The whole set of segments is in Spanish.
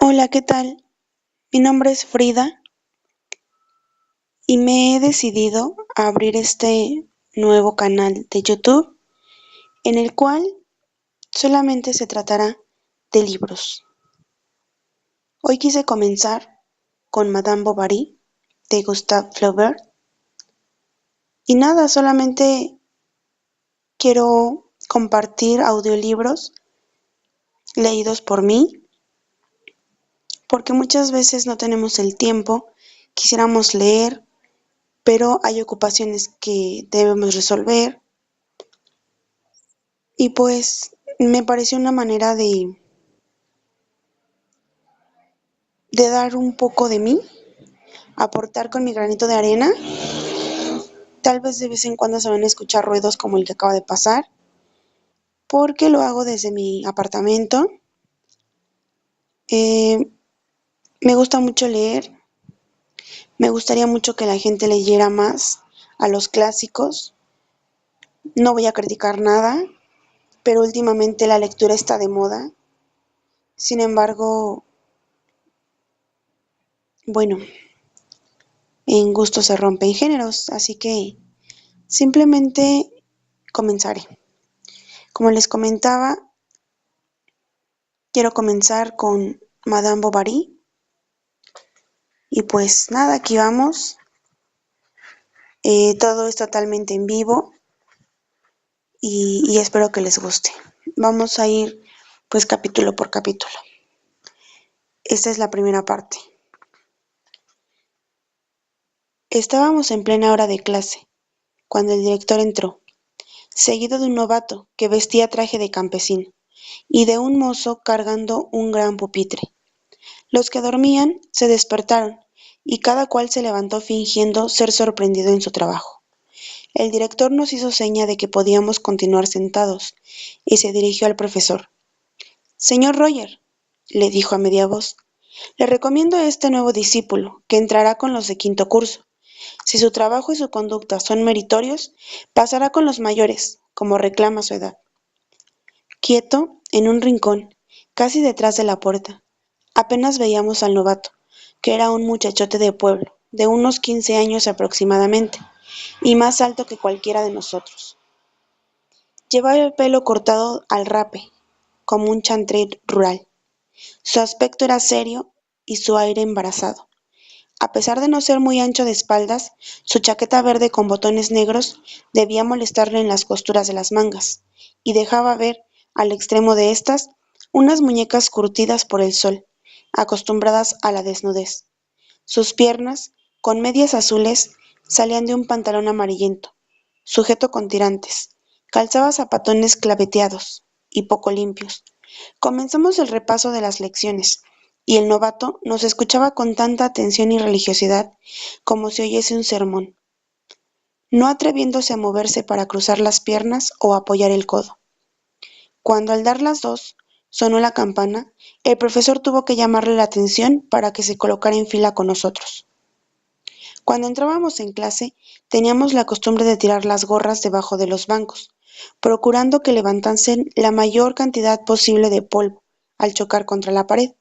Hola, ¿qué tal? Mi nombre es Frida y me he decidido a abrir este nuevo canal de YouTube en el cual solamente se tratará de libros. Hoy quise comenzar con Madame Bovary de Gustave Flaubert y nada, solamente quiero compartir audiolibros leídos por mí porque muchas veces no tenemos el tiempo, quisiéramos leer, pero hay ocupaciones que debemos resolver. Y pues me pareció una manera de dar un poco de mí, aportar con mi granito de arena. Tal vez de vez en cuando se van a escuchar ruidos como el que acaba de pasar, porque lo hago desde mi apartamento. Eh, Me gusta mucho leer, me gustaría mucho que la gente leyera más a los clásicos. No voy a criticar nada, pero últimamente la lectura está de moda. Sin embargo, bueno, en gusto se rompen géneros, así que simplemente comenzaré. Como les comentaba, quiero comenzar con Madame Bovary. Y pues nada, aquí vamos. Todo es totalmente en vivo y espero que les guste. Vamos a ir pues capítulo por capítulo. Esta es la primera parte. Estábamos en plena hora de clase, cuando el director entró, seguido de un novato que vestía traje de campesino y de un mozo cargando un gran pupitre. Los que dormían se despertaron y cada cual se levantó fingiendo ser sorprendido en su trabajo. El director nos hizo seña de que podíamos continuar sentados y se dirigió al profesor. Señor Roger, le dijo a media voz, le recomiendo a este nuevo discípulo, que entrará con los de quinto curso. Si su trabajo y su conducta son meritorios, pasará con los mayores, como reclama su edad. Quieto, en un rincón, casi detrás de la puerta, apenas veíamos al novato, que era un muchachote de pueblo, de unos 15 años aproximadamente, y más alto que cualquiera de nosotros. Llevaba el pelo cortado al rape, como un chantre rural. Su aspecto era serio y su aire embarazado. A pesar de no ser muy ancho de espaldas, su chaqueta verde con botones negros debía molestarle en las costuras de las mangas, y dejaba ver, al extremo de estas, unas muñecas curtidas por el sol, acostumbradas a la desnudez. Sus piernas, con medias azules, salían de un pantalón amarillento, sujeto con tirantes. Calzaba zapatones claveteados y poco limpios. Comenzamos el repaso de las lecciones, y el novato nos escuchaba con tanta atención y religiosidad como si oyese un sermón, no atreviéndose a moverse para cruzar las piernas o apoyar el codo. Cuando al dar las 2 sonó la campana, el profesor tuvo que llamarle la atención para que se colocara en fila con nosotros. Cuando entrábamos en clase, teníamos la costumbre de tirar las gorras debajo de los bancos, procurando que levantasen la mayor cantidad posible de polvo al chocar contra la pared.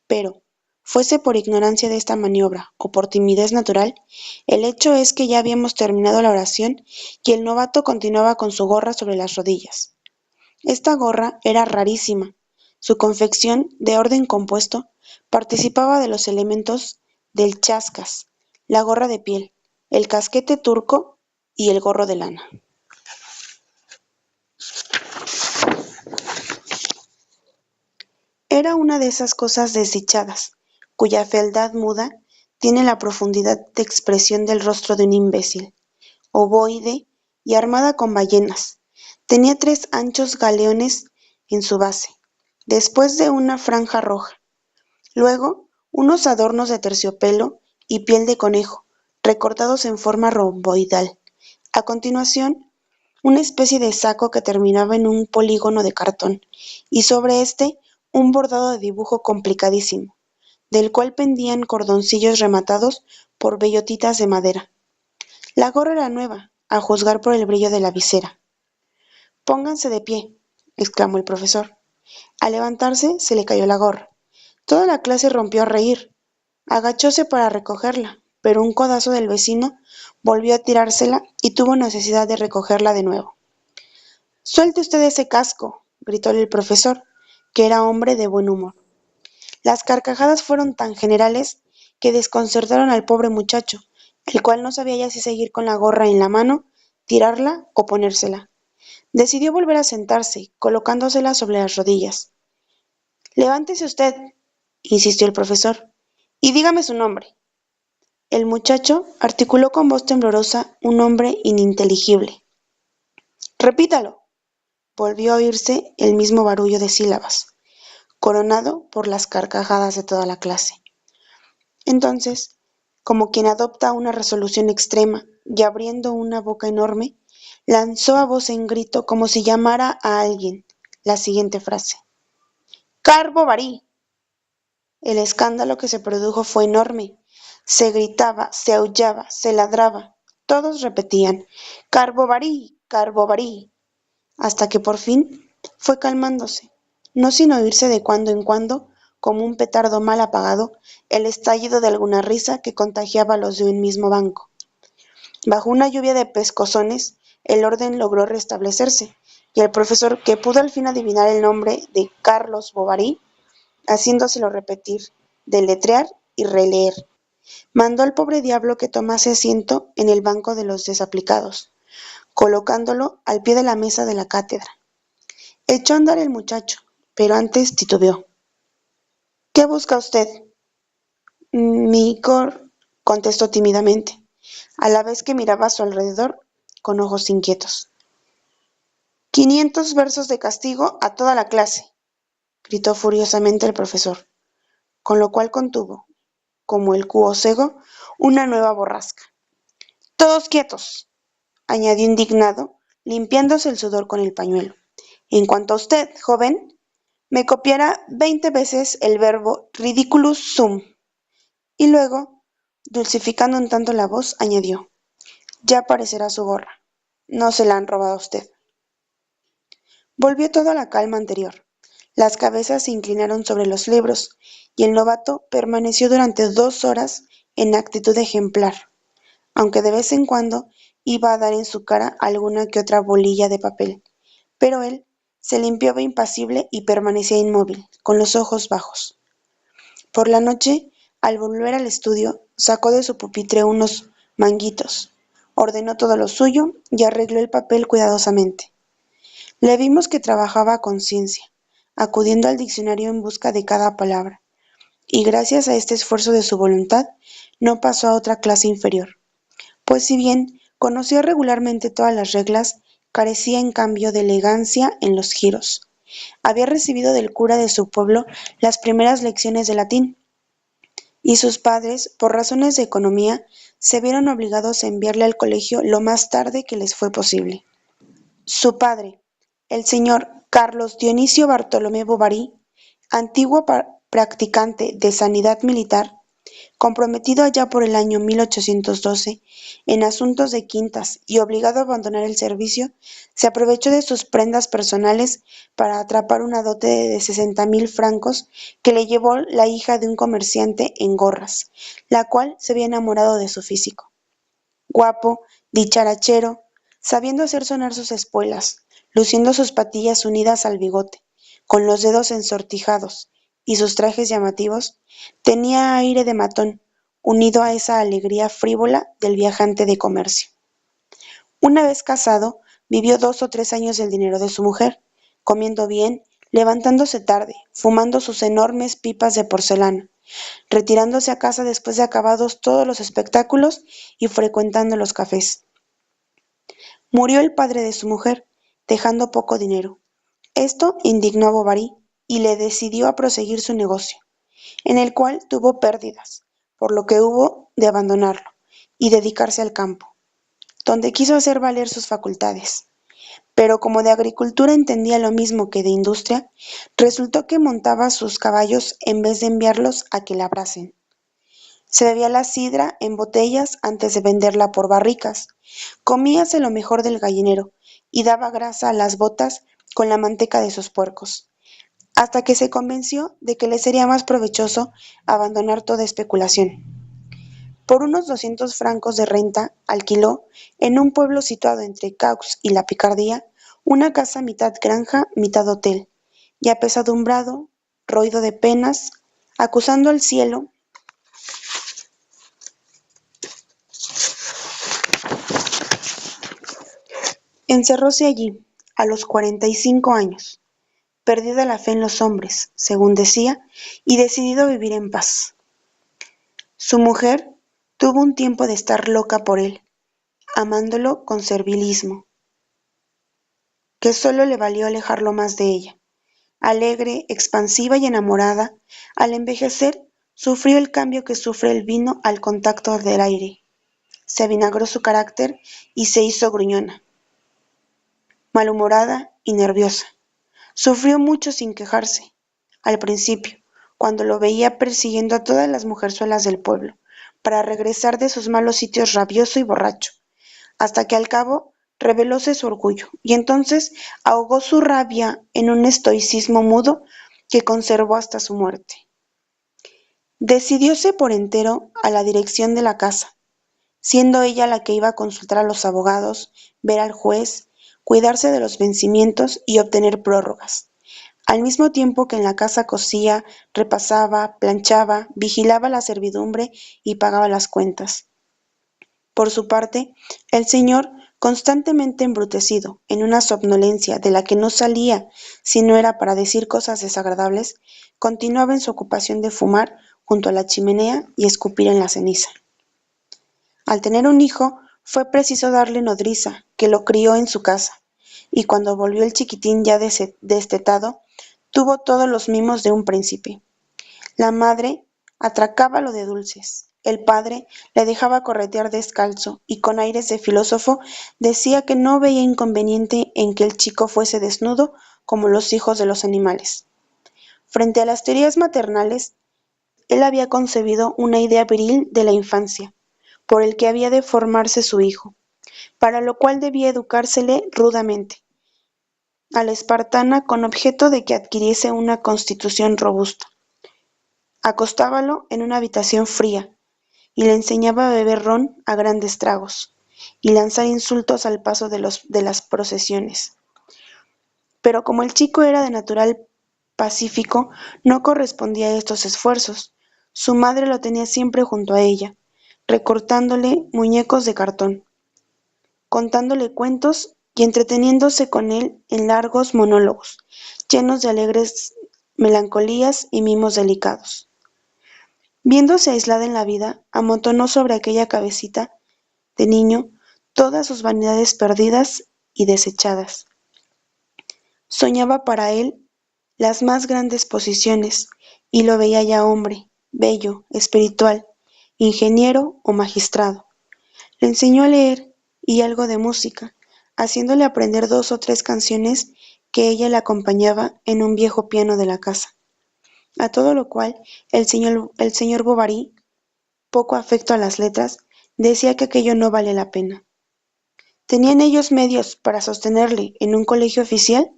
Pero, fuese por ignorancia de esta maniobra o por timidez natural, el hecho es que ya habíamos terminado la oración y el novato continuaba con su gorra sobre las rodillas. Esta gorra era rarísima. Su confección, de orden compuesto, participaba de los elementos del chascas, la gorra de piel, el casquete turco y el gorro de lana. Era una de esas cosas desdichadas, cuya fealdad muda tiene la profundidad de expresión del rostro de un imbécil, ovoide y armada con ballenas. Tenía 3 anchos galeones en su base, después de una franja roja. Luego, unos adornos de terciopelo y piel de conejo, recortados en forma romboidal. A continuación, una especie de saco que terminaba en un polígono de cartón, y sobre este un bordado de dibujo complicadísimo, del cual pendían cordoncillos rematados por bellotitas de madera. La gorra era nueva, a juzgar por el brillo de la visera. Pónganse de pie, exclamó el profesor. Al levantarse se le cayó la gorra. Toda la clase rompió a reír. Agachóse para recogerla, pero un codazo del vecino volvió a tirársela y tuvo necesidad de recogerla de nuevo. Suelte usted ese casco, gritóle el profesor, que era hombre de buen humor. Las carcajadas fueron tan generales que desconcertaron al pobre muchacho, el cual no sabía ya si seguir con la gorra en la mano, tirarla o ponérsela. Decidió volver a sentarse, colocándosela sobre las rodillas. Levántese usted, insistió el profesor, y dígame su nombre. El muchacho articuló con voz temblorosa un nombre ininteligible. Repítalo. Volvió a oírse el mismo barullo de sílabas, coronado por las carcajadas de toda la clase. Entonces, como quien adopta una resolución extrema y abriendo una boca enorme, lanzó a voz en grito como si llamara a alguien la siguiente frase. ¡Carbo Barí! El escándalo que se produjo fue enorme. Se gritaba, se aullaba, se ladraba. Todos repetían «Carbo Barí», hasta que por fin fue calmándose, no sin oírse de cuando en cuando, como un petardo mal apagado, el estallido de alguna risa que contagiaba a los de un mismo banco. Bajo una lluvia de pescozones, el orden logró restablecerse, y el profesor, que pudo al fin adivinar el nombre de Carlos Bovary, haciéndoselo repetir, deletrear y releer, mandó al pobre diablo que tomase asiento en el banco de los desaplicados, colocándolo al pie de la mesa de la cátedra. Echó a andar el muchacho, pero antes titubeó. ¿Qué busca usted? Mi cor, contestó tímidamente, a la vez que miraba a su alrededor con ojos inquietos. 500 versos de castigo a toda la clase, gritó furiosamente el profesor, con lo cual contuvo, como el cuo cego, una nueva borrasca. Todos quietos, añadió indignado, limpiándose el sudor con el pañuelo. En cuanto a usted, joven, me copiará 20 veces el verbo ridiculus sum. Y luego, dulcificando un tanto la voz, añadió, ya aparecerá su gorra. No se la han robado a usted. Volvió todo a la calma anterior. Las cabezas se inclinaron sobre los libros, y el novato permaneció durante 2 horas en actitud ejemplar, aunque de vez en cuando iba a dar en su cara alguna que otra bolilla de papel, pero él se limpiaba impasible y permanecía inmóvil, con los ojos bajos. Por la noche, al volver al estudio, sacó de su pupitre unos manguitos, ordenó todo lo suyo y arregló el papel cuidadosamente. Le vimos que trabajaba a conciencia, acudiendo al diccionario en busca de cada palabra, y gracias a este esfuerzo de su voluntad, no pasó a otra clase inferior, pues si bien conocía regularmente todas las reglas, carecía en cambio de elegancia en los giros. Había recibido del cura de su pueblo las primeras lecciones de latín, y sus padres, por razones de economía, se vieron obligados a enviarle al colegio lo más tarde que les fue posible. Su padre, el señor Carlos Dionisio Bartolomé Bovary, antiguo practicante de sanidad militar, comprometido allá por el año 1812 en asuntos de quintas y obligado a abandonar el servicio, se aprovechó de sus prendas personales para atrapar una dote de 60.000 francos que le llevó la hija de un comerciante en gorras, la cual se había enamorado de su físico. Guapo, dicharachero, sabiendo hacer sonar sus espuelas, luciendo sus patillas unidas al bigote, con los dedos ensortijados y sus trajes llamativos, tenía aire de matón, unido a esa alegría frívola del viajante de comercio. Una vez casado, vivió 2 o 3 años del dinero de su mujer, comiendo bien, levantándose tarde, fumando sus enormes pipas de porcelana, retirándose a casa después de acabados todos los espectáculos y frecuentando los cafés. Murió el padre de su mujer, dejando poco dinero. Esto indignó a Bovary y le decidió a proseguir su negocio, en el cual tuvo pérdidas, por lo que hubo de abandonarlo y dedicarse al campo, donde quiso hacer valer sus facultades. Pero como de agricultura entendía lo mismo que de industria, resultó que montaba sus caballos en vez de enviarlos a que labrasen. Se bebía la sidra en botellas antes de venderla por barricas, comíase lo mejor del gallinero y daba grasa a las botas con la manteca de sus puercos. hasta que se convenció de que le sería más provechoso abandonar toda especulación. Por unos 200 francos de renta, alquiló, en un pueblo situado entre Caux y la Picardía, una casa mitad granja, mitad hotel, y apesadumbrado, roído de penas, acusando al cielo, encerróse allí, a los 45 años, perdida la fe en los hombres, según decía, y decidido a vivir en paz. Su mujer tuvo un tiempo de estar loca por él, amándolo con servilismo, que solo le valió alejarlo más de ella. Alegre, expansiva y enamorada, al envejecer sufrió el cambio que sufre el vino al contacto del aire. Se avinagró su carácter y se hizo gruñona, malhumorada y nerviosa. Sufrió mucho sin quejarse, al principio, cuando lo veía persiguiendo a todas las mujerzuelas del pueblo, para regresar de sus malos sitios rabioso y borracho, hasta que al cabo revelóse su orgullo, y entonces ahogó su rabia en un estoicismo mudo que conservó hasta su muerte. Decidióse por entero a la dirección de la casa, siendo ella la que iba a consultar a los abogados, ver al juez, cuidarse de los vencimientos y obtener prórrogas, al mismo tiempo que en la casa cosía, repasaba, planchaba, vigilaba la servidumbre y pagaba las cuentas. Por su parte, el señor, constantemente embrutecido, en una somnolencia de la que no salía si no era para decir cosas desagradables, continuaba en su ocupación de fumar junto a la chimenea y escupir en la ceniza. Al tener un hijo, fue preciso darle nodriza, que lo crió en su casa, y cuando volvió el chiquitín ya destetado, tuvo todos los mimos de un príncipe. La madre atracábalo de dulces, el padre le dejaba corretear descalzo y con aires de filósofo decía que no veía inconveniente en que el chico fuese desnudo como los hijos de los animales. Frente a las teorías maternales, él había concebido una idea viril de la infancia, por el que había de formarse su hijo, para lo cual debía educársele rudamente, a la espartana, con objeto de que adquiriese una constitución robusta. Acostábalo en una habitación fría, y le enseñaba a beber ron a grandes tragos, y lanzar insultos al paso de las procesiones. Pero como el chico era de natural pacífico, no correspondía a estos esfuerzos. Su madre lo tenía siempre junto a ella, recortándole muñecos de cartón, contándole cuentos y entreteniéndose con él en largos monólogos, llenos de alegres melancolías y mimos delicados. Viéndose aislada en la vida, amontonó sobre aquella cabecita de niño todas sus vanidades perdidas y desechadas. Soñaba para él las más grandes posiciones, y lo veía ya hombre, bello, espiritual, ingeniero o magistrado. Le enseñó a leer y algo de música, haciéndole aprender 2 o 3 canciones que ella le acompañaba en un viejo piano de la casa. A todo lo cual el señor Bovary, poco afecto a las letras, decía que aquello no vale la pena. ¿Tenían ellos medios para sostenerle en un colegio oficial?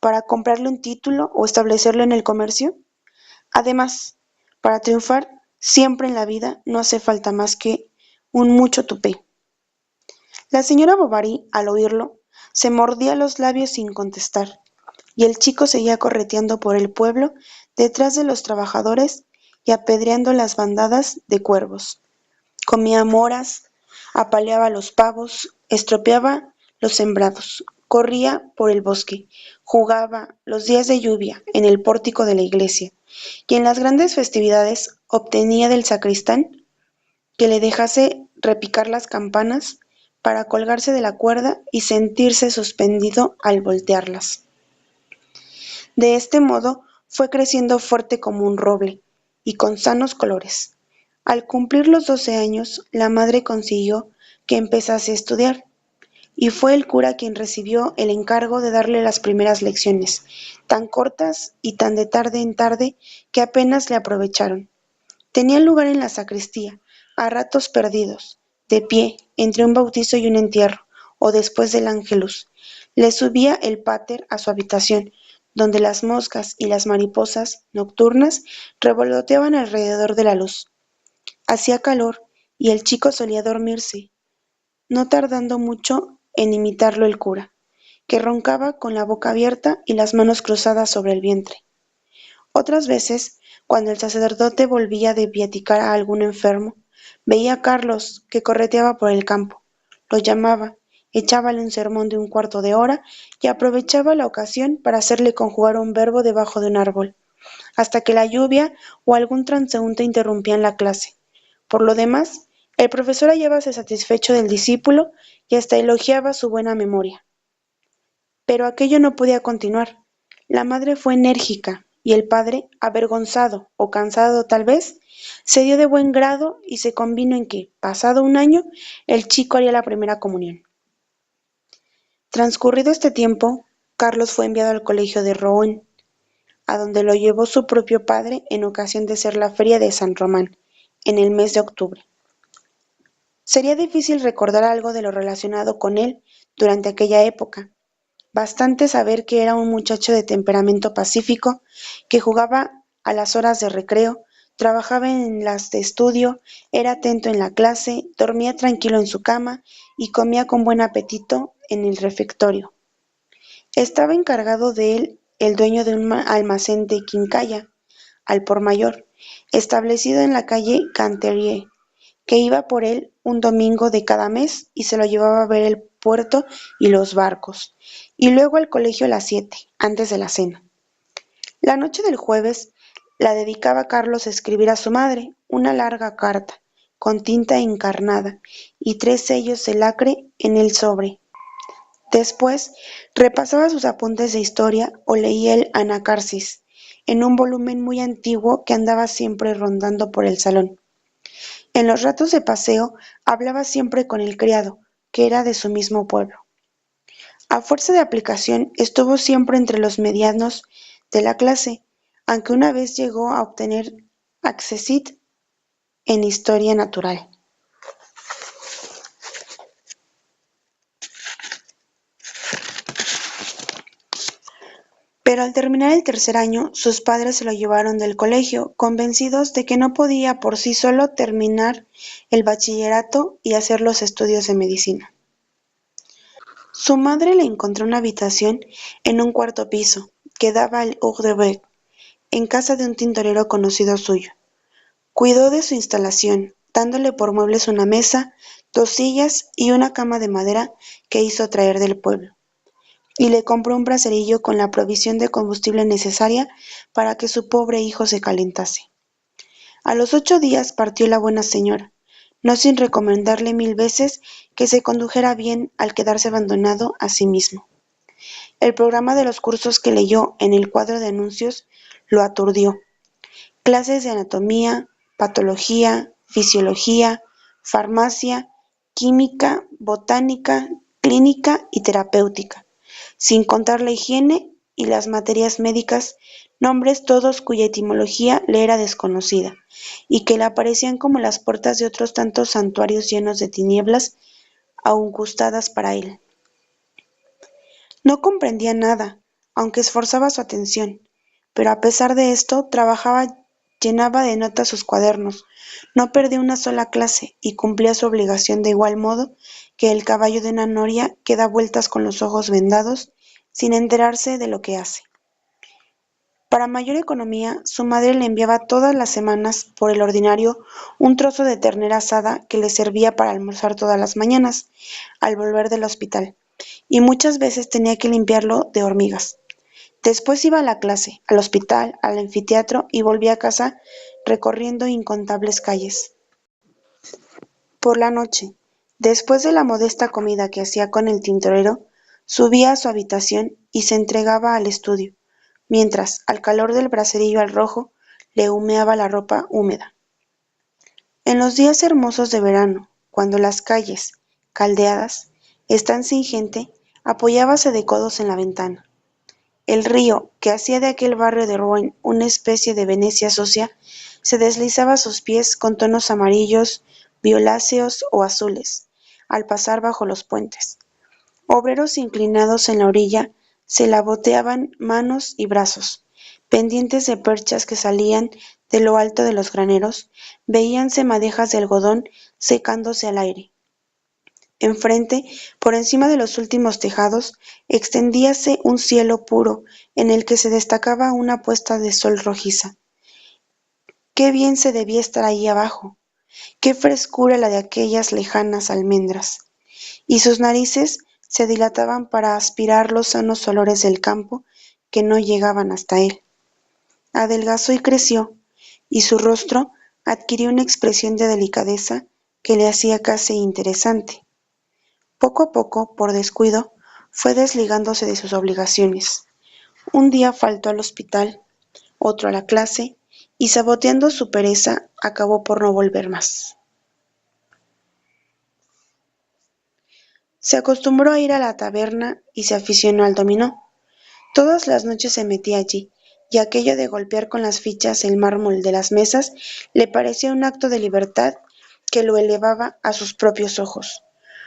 ¿Para comprarle un título o establecerlo en el comercio? Además, para triunfar siempre en la vida no hace falta más que un mucho tupé. La señora Bovary, al oírlo, se mordía los labios sin contestar, y el chico seguía correteando por el pueblo detrás de los trabajadores y apedreando las bandadas de cuervos. Comía moras, apaleaba los pavos, estropeaba los sembrados, corría por el bosque, jugaba los días de lluvia en el pórtico de la iglesia, y en las grandes festividades obtenía del sacristán que le dejase repicar las campanas para colgarse de la cuerda y sentirse suspendido al voltearlas. De este modo fue creciendo fuerte como un roble y con sanos colores. Al cumplir los 12 años, la madre consiguió que empezase a estudiar, y fue el cura quien recibió el encargo de darle las primeras lecciones, tan cortas y tan de tarde en tarde que apenas le aprovecharon. Tenían lugar en la sacristía, a ratos perdidos, de pie, entre un bautizo y un entierro, o después del ángelus. Le subía el pater a su habitación, donde las moscas y las mariposas nocturnas revoloteaban alrededor de la luz. Hacía calor y el chico solía dormirse, no tardando mucho en imitarlo el cura, que roncaba con la boca abierta y las manos cruzadas sobre el vientre. Otras veces, cuando el sacerdote volvía de viaticar a algún enfermo, veía a Carlos que correteaba por el campo, lo llamaba, echábale un sermón de un cuarto de hora y aprovechaba la ocasión para hacerle conjugar un verbo debajo de un árbol, hasta que la lluvia o algún transeúnte interrumpían la clase. Por lo demás, el profesor hallábase satisfecho del discípulo y hasta elogiaba su buena memoria. Pero aquello no podía continuar. La madre fue enérgica, y el padre, avergonzado o cansado tal vez, se dio de buen grado y se convino en que, pasado un año, el chico haría la primera comunión. Transcurrido este tiempo, Carlos fue enviado al colegio de Rouen, a donde lo llevó su propio padre en ocasión de ser la feria de San Román, en el mes de octubre. Sería difícil recordar algo de lo relacionado con él durante aquella época. Bastante saber que era un muchacho de temperamento pacífico, que jugaba a las horas de recreo, trabajaba en las de estudio, era atento en la clase, dormía tranquilo en su cama y comía con buen apetito en el refectorio. Estaba encargado de él el dueño de un almacén de quincalla, al por mayor, establecido en la calle Canterie, que iba por él un domingo de cada mes y se lo llevaba a ver el puerto y los barcos, y luego al colegio a las 7, antes de la cena. La noche del jueves la dedicaba Carlos a escribir a su madre una larga carta, con tinta encarnada y 3 sellos de lacre en el sobre. Después repasaba sus apuntes de historia o leía el Anacarsis, en un volumen muy antiguo que andaba siempre rondando por el salón. En los ratos de paseo hablaba siempre con el criado, que era de su mismo pueblo. A fuerza de aplicación estuvo siempre entre los medianos de la clase, aunque una vez llegó a obtener accessit en historia natural. Pero al terminar el tercer año, sus padres se lo llevaron del colegio, convencidos de que no podía por sí solo terminar el bachillerato y hacer los estudios de medicina. Su madre le encontró una habitación en un cuarto piso, que daba al Urdebeg, en casa de un tintorero conocido suyo. Cuidó de su instalación, dándole por muebles una mesa, 2 sillas y una cama de madera que hizo traer del pueblo, y le compró un braserillo con la provisión de combustible necesaria para que su pobre hijo se calentase. A los 8 días partió la buena señora, no sin recomendarle 1000 veces que se condujera bien al quedarse abandonado a sí mismo. El programa de los cursos que leyó en el cuadro de anuncios lo aturdió. Clases de anatomía, patología, fisiología, farmacia, química, botánica, clínica y terapéutica, sin contar la higiene y las materias médicas, nombres todos cuya etimología le era desconocida, y que le aparecían como las puertas de otros tantos santuarios llenos de tinieblas augustadas para él. No comprendía nada, aunque esforzaba su atención, pero a pesar de esto trabajaba, llenaba de notas sus cuadernos, no perdía una sola clase y cumplía su obligación de igual modo que el caballo de una noria que da vueltas con los ojos vendados sin enterarse de lo que hace. Para mayor economía, su madre le enviaba todas las semanas, por el ordinario, un trozo de ternera asada que le servía para almorzar todas las mañanas, al volver del hospital, y muchas veces tenía que limpiarlo de hormigas. Después iba a la clase, al hospital, al anfiteatro y volvía a casa recorriendo incontables calles. Por la noche, después de la modesta comida que hacía con el tintorero, subía a su habitación y se entregaba al estudio, mientras, al calor del braserillo al rojo, le humeaba la ropa húmeda. En los días hermosos de verano, cuando las calles, caldeadas, están sin gente, apoyábase de codos en la ventana. El río, que hacía de aquel barrio de Rouen una especie de Venecia sucia, se deslizaba a sus pies con tonos amarillos, violáceos o azules, al pasar bajo los puentes. Obreros inclinados en la orilla se la boteaban manos y brazos. Pendientes de perchas que salían de lo alto de los graneros, veíanse madejas de algodón secándose al aire. Enfrente, por encima de los últimos tejados, extendíase un cielo puro en el que se destacaba una puesta de sol rojiza. Qué bien se debía estar allí abajo, qué frescura la de aquellas lejanas almendras. Y sus narices se dilataban para aspirar los sanos olores del campo que no llegaban hasta él. Adelgazó y creció, y su rostro adquirió una expresión de delicadeza que le hacía casi interesante. Poco a poco, por descuido, fue desligándose de sus obligaciones. Un día faltó al hospital, otro a la clase, y saboteando su pereza, acabó por no volver más. Se acostumbró a ir a la taberna y se aficionó al dominó. Todas las noches se metía allí, y aquello de golpear con las fichas el mármol de las mesas le parecía un acto de libertad que lo elevaba a sus propios ojos.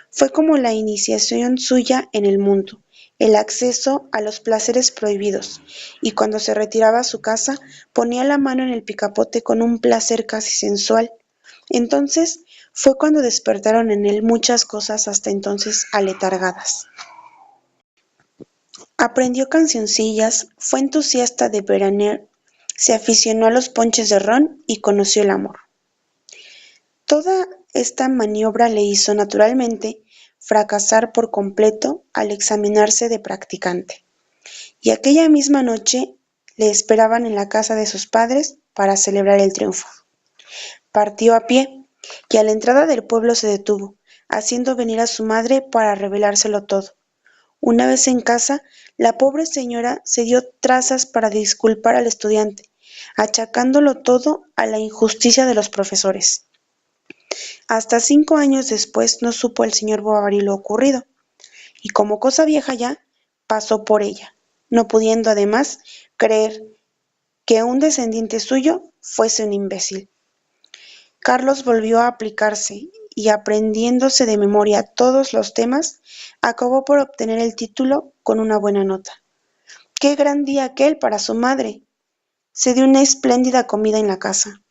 Fue como la iniciación suya en el mundo, el acceso a los placeres prohibidos, y cuando se retiraba a su casa ponía la mano en el picapote con un placer casi sensual. Entonces fue cuando despertaron en él muchas cosas hasta entonces aletargadas. Aprendió cancioncillas, fue entusiasta de veranear, se aficionó a los ponches de ron y conoció el amor. Toda esta maniobra le hizo, naturalmente, fracasar por completo al examinarse de practicante, y aquella misma noche le esperaban en la casa de sus padres para celebrar el triunfo. Partió a pie, y a la entrada del pueblo se detuvo, haciendo venir a su madre para revelárselo todo. Una vez en casa, la pobre señora se dio trazas para disculpar al estudiante, achacándolo todo a la injusticia de los profesores. Hasta 5 años después no supo el señor Bovary lo ocurrido, y como cosa vieja ya, pasó por ella, no pudiendo además creer que un descendiente suyo fuese un imbécil. Carlos volvió a aplicarse, y aprendiéndose de memoria todos los temas, acabó por obtener el título con una buena nota. ¡Qué gran día aquel para su madre! Se dio una espléndida comida en la casa.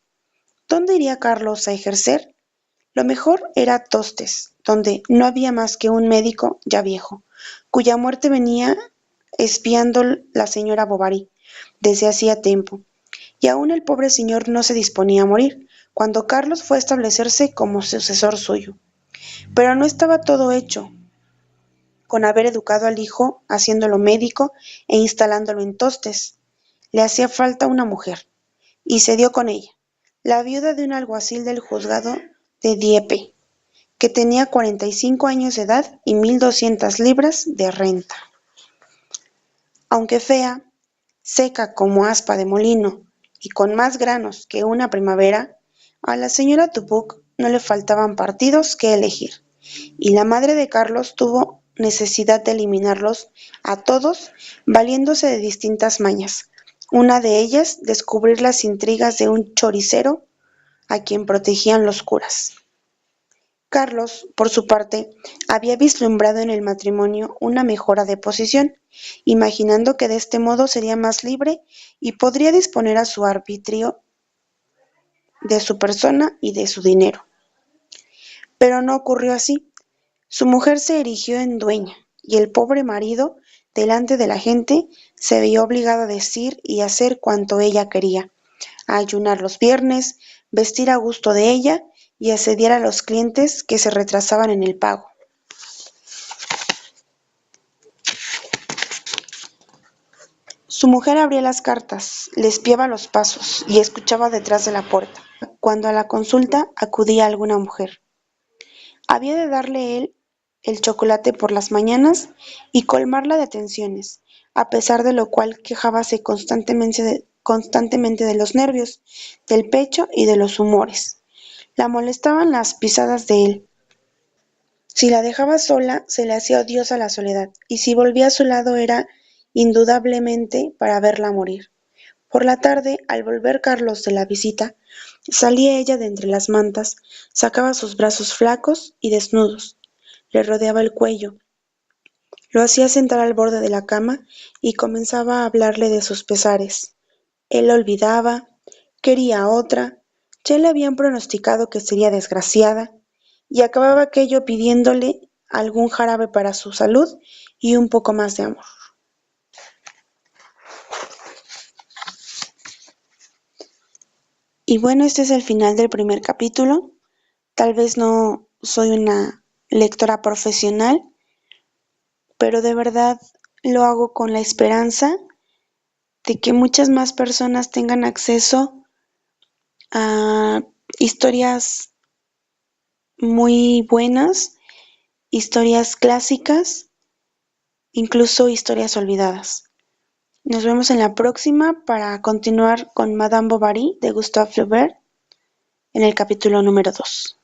¿Dónde iría Carlos a ejercer? Lo mejor era Tostes, donde no había más que un médico ya viejo, cuya muerte venía espiando la señora Bovary desde hacía tiempo, y aún el pobre señor no se disponía a morir, cuando Carlos fue a establecerse como sucesor suyo. Pero no estaba todo hecho, con haber educado al hijo, haciéndolo médico e instalándolo en Tostes. Le hacía falta una mujer, y se dio con ella, la viuda de un alguacil del juzgado de Dieppe, que tenía 45 años de edad y 1.200 libras de renta. Aunque fea, seca como aspa de molino y con más granos que una primavera, a la señora Dubuc no le faltaban partidos que elegir, y la madre de Carlos tuvo necesidad de eliminarlos a todos valiéndose de distintas mañas. Una de ellas, descubrir las intrigas de un choricero a quien protegían los curas. Carlos, por su parte, había vislumbrado en el matrimonio una mejora de posición, imaginando que de este modo sería más libre y podría disponer a su arbitrio de su persona y de su dinero. Pero no ocurrió así. Su mujer se erigió en dueña, y el pobre marido, delante de la gente, se vio obligado a decir y hacer cuanto ella quería, a ayunar los viernes, vestir a gusto de ella y asediar a los clientes que se retrasaban en el pago. Su mujer abría las cartas, le espiaba los pasos y escuchaba detrás de la puerta, cuando a la consulta acudía alguna mujer. Había de darle él el chocolate por las mañanas y colmarla de atenciones, a pesar de lo cual quejábase constantemente de los nervios, del pecho y de los humores. La molestaban las pisadas de él. Si la dejaba sola, se le hacía odiosa la soledad, y si volvía a su lado era indudablemente para verla morir. Por la tarde, al volver Carlos de la visita, salía ella de entre las mantas, sacaba sus brazos flacos y desnudos, le rodeaba el cuello, Lo hacía sentar al borde de la cama y comenzaba a hablarle de sus pesares. Él olvidaba, quería otra, ya le habían pronosticado que sería desgraciada, y acababa aquello pidiéndole algún jarabe para su salud y un poco más de amor. Y bueno, este es el final del primer capítulo. Tal vez no soy una lectora profesional, pero de verdad lo hago con la esperanza de que muchas más personas tengan acceso a historias muy buenas, historias clásicas, incluso historias olvidadas. Nos vemos en la próxima para continuar con Madame Bovary de Gustave Flaubert en el capítulo número 2.